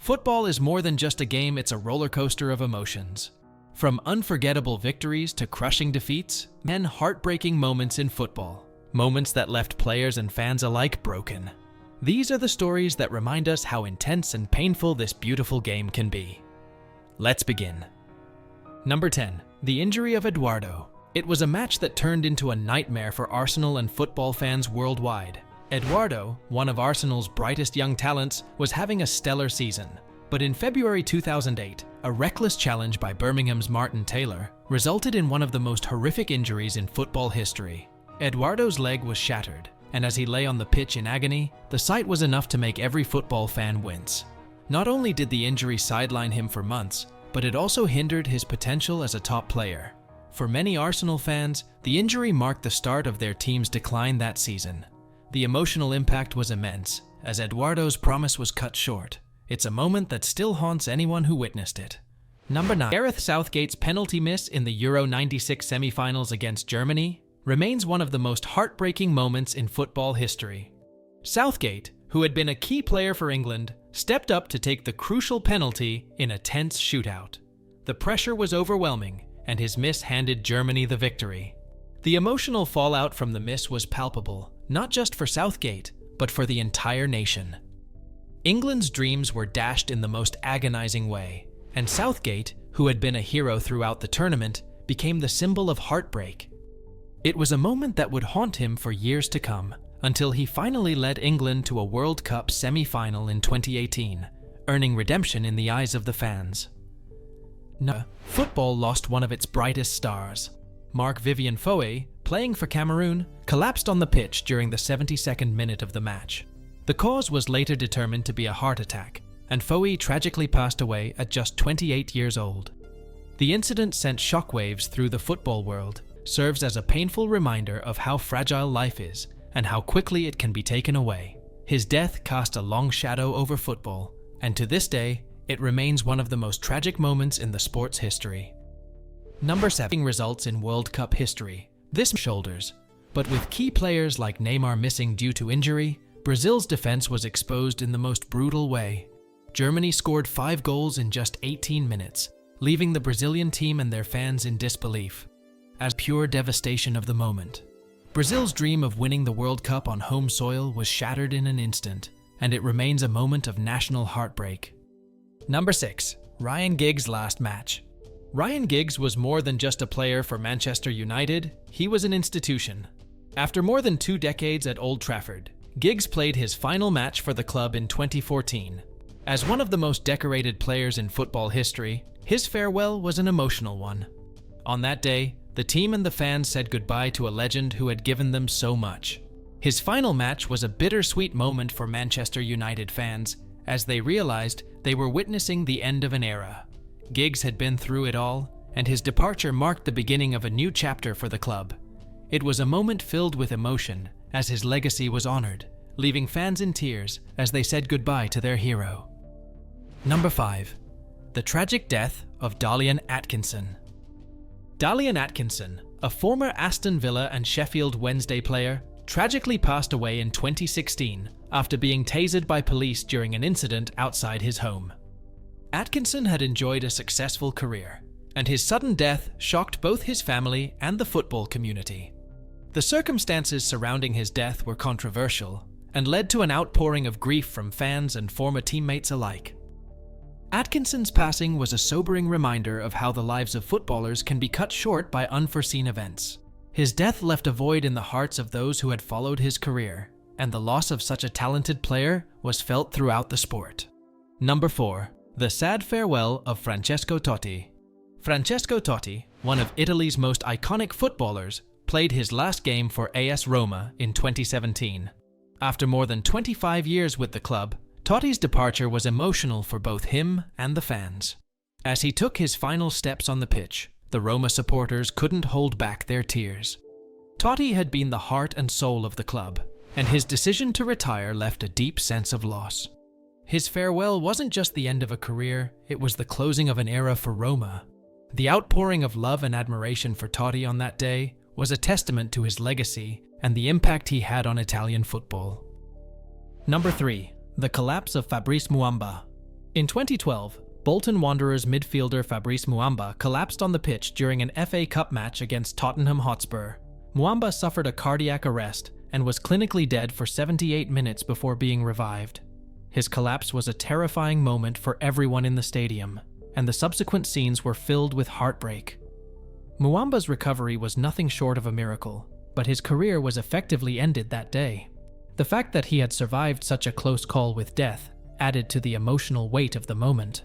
Football is more than just a game, it's a roller coaster of emotions. From unforgettable victories to crushing defeats, and heartbreaking moments in football. Moments that left players and fans alike broken. These are the stories that remind us how intense and painful this beautiful game can be. Let's begin. Number 10. The Injury of Eduardo. It was a match that turned into a nightmare for Arsenal and football fans worldwide. Eduardo, one of Arsenal's brightest young talents, was having a stellar season. But in February 2008, a reckless challenge by Birmingham's Martin Taylor resulted in one of the most horrific injuries in football history. Eduardo's leg was shattered, and as he lay on the pitch in agony, the sight was enough to make every football fan wince. Not only did the injury sideline him for months, but it also hindered his potential as a top player. For many Arsenal fans, the injury marked the start of their team's decline that season. The emotional impact was immense, as Eduardo's promise was cut short. It's a moment that still haunts anyone who witnessed it. Number 9. Gareth Southgate's penalty miss in the Euro '96 semi-finals against Germany remains one of the most heartbreaking moments in football history. Southgate, who had been a key player for England, stepped up to take the crucial penalty in a tense shootout. The pressure was overwhelming, and his miss handed Germany the victory. The emotional fallout from the miss was palpable, not just for Southgate, but for the entire nation. England's dreams were dashed in the most agonizing way, and Southgate, who had been a hero throughout the tournament, became the symbol of heartbreak. It was a moment that would haunt him for years to come, until he finally led England to a World Cup semi-final in 2018, earning redemption in the eyes of the fans. No, football lost one of its brightest stars. Marc-Vivien Foé, playing for Cameroon, collapsed on the pitch during the 72nd minute of the match. The cause was later determined to be a heart attack, and Foé tragically passed away at just 28 years old. The incident sent shockwaves through the football world, serves as a painful reminder of how fragile life is and how quickly it can be taken away. His death cast a long shadow over football, and to this day, it remains one of the most tragic moments in the sport's history. Number 7. Results in World Cup history. This shoulders, but with key players like Neymar missing due to injury, Brazil's defense was exposed in the most brutal way. Germany scored 5 goals in just 18 minutes, leaving the Brazilian team and their fans in disbelief. As pure devastation of the moment. Brazil's dream of winning the World Cup on home soil was shattered in an instant, and it remains a moment of national heartbreak. Number 6. Ryan Giggs' last match. Ryan Giggs was more than just a player for Manchester United, he was an institution. After more than 2 decades at Old Trafford, Giggs played his final match for the club in 2014. As one of the most decorated players in football history, his farewell was an emotional one. On that day, the team and the fans said goodbye to a legend who had given them so much. His final match was a bittersweet moment for Manchester United fans, as they realized they were witnessing the end of an era. Giggs had been through it all, and his departure marked the beginning of a new chapter for the club. It was a moment filled with emotion, as his legacy was honored, leaving fans in tears as they said goodbye to their hero. Number 5. The tragic death of Dalian Atkinson. Dalian Atkinson, a former Aston Villa and Sheffield Wednesday player, tragically passed away in 2016 after being tasered by police during an incident outside his home. Atkinson had enjoyed a successful career, and his sudden death shocked both his family and the football community. The circumstances surrounding his death were controversial and led to an outpouring of grief from fans and former teammates alike. Atkinson's passing was a sobering reminder of how the lives of footballers can be cut short by unforeseen events. His death left a void in the hearts of those who had followed his career, and the loss of such a talented player was felt throughout the sport. Number 4. The sad farewell of Francesco Totti. Francesco Totti, one of Italy's most iconic footballers, played his last game for AS Roma in 2017. After more than 25 years with the club, Totti's departure was emotional for both him and the fans. As he took his final steps on the pitch, the Roma supporters couldn't hold back their tears. Totti had been the heart and soul of the club, and his decision to retire left a deep sense of loss. His farewell wasn't just the end of a career, it was the closing of an era for Roma. The outpouring of love and admiration for Totti on that day was a testament to his legacy and the impact he had on Italian football. Number 3. The collapse of Fabrice Muamba. In 2012, Bolton Wanderers midfielder Fabrice Muamba collapsed on the pitch during an FA Cup match against Tottenham Hotspur. Muamba suffered a cardiac arrest and was clinically dead for 78 minutes before being revived. His collapse was a terrifying moment for everyone in the stadium, and the subsequent scenes were filled with heartbreak. Muamba's recovery was nothing short of a miracle, but his career was effectively ended that day. The fact that he had survived such a close call with death added to the emotional weight of the moment.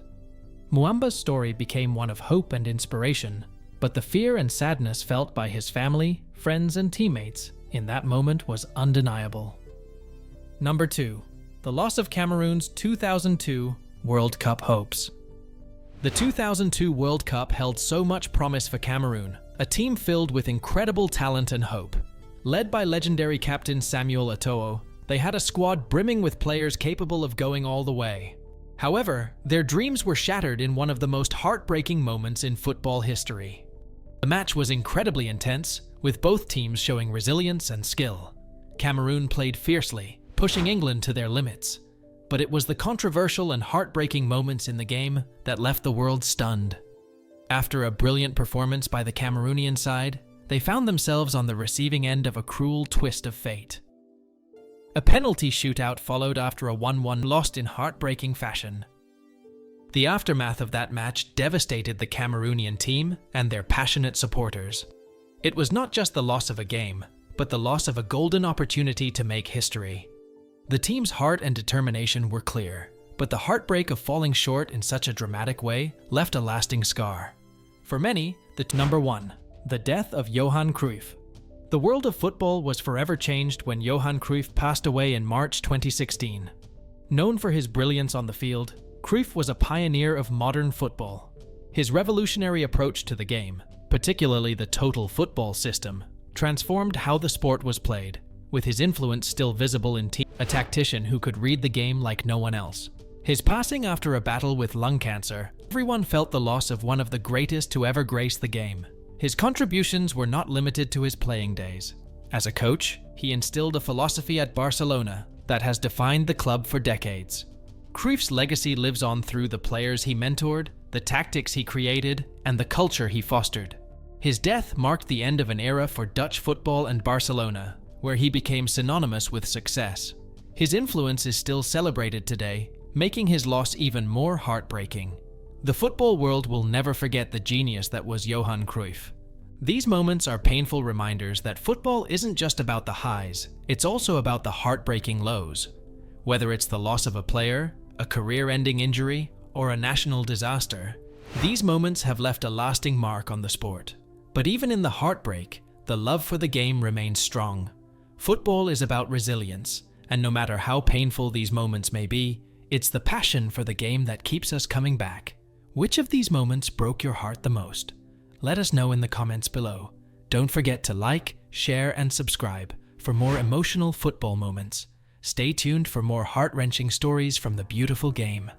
Muamba's story became one of hope and inspiration, but the fear and sadness felt by his family, friends, and teammates in that moment was undeniable. Number 2. The loss of Cameroon's 2002 World Cup hopes. The 2002 World Cup held so much promise for Cameroon, a team filled with incredible talent and hope. Led by legendary captain Samuel Eto'o, they had a squad brimming with players capable of going all the way. However, their dreams were shattered in one of the most heartbreaking moments in football history. The match was incredibly intense, with both teams showing resilience and skill. Cameroon played fiercely, pushing England to their limits. But it was the controversial and heartbreaking moments in the game that left the world stunned. After a brilliant performance by the Cameroonian side, they found themselves on the receiving end of a cruel twist of fate. A penalty shootout followed after a 1-1 lost in heartbreaking fashion. The aftermath of that match devastated the Cameroonian team and their passionate supporters. It was not just the loss of a game, but the loss of a golden opportunity to make history. The team's heart and determination were clear, but the heartbreak of falling short in such a dramatic way left a lasting scar. For many, Number 1. The death of Johan Cruyff. The world of football was forever changed when Johan Cruyff passed away in March 2016. Known for his brilliance on the field, Cruyff was a pioneer of modern football. His revolutionary approach to the game, particularly the total football system, transformed how the sport was played, with his influence still visible in a tactician who could read the game like no one else. His passing after a battle with lung cancer, everyone felt the loss of one of the greatest to ever grace the game. His contributions were not limited to his playing days. As a coach, he instilled a philosophy at Barcelona that has defined the club for decades. Cruyff's legacy lives on through the players he mentored, the tactics he created, and the culture he fostered. His death marked the end of an era for Dutch football and Barcelona, where he became synonymous with success. His influence is still celebrated today, making his loss even more heartbreaking. The football world will never forget the genius that was Johan Cruyff. These moments are painful reminders that football isn't just about the highs, it's also about the heartbreaking lows. Whether it's the loss of a player, a career-ending injury, or a national disaster, these moments have left a lasting mark on the sport. But even in the heartbreak, the love for the game remains strong. Football is about resilience, and no matter how painful these moments may be, it's the passion for the game that keeps us coming back. Which of these moments broke your heart the most? Let us know in the comments below. Don't forget to like, share, and subscribe for more emotional football moments. Stay tuned for more heart-wrenching stories from the beautiful game.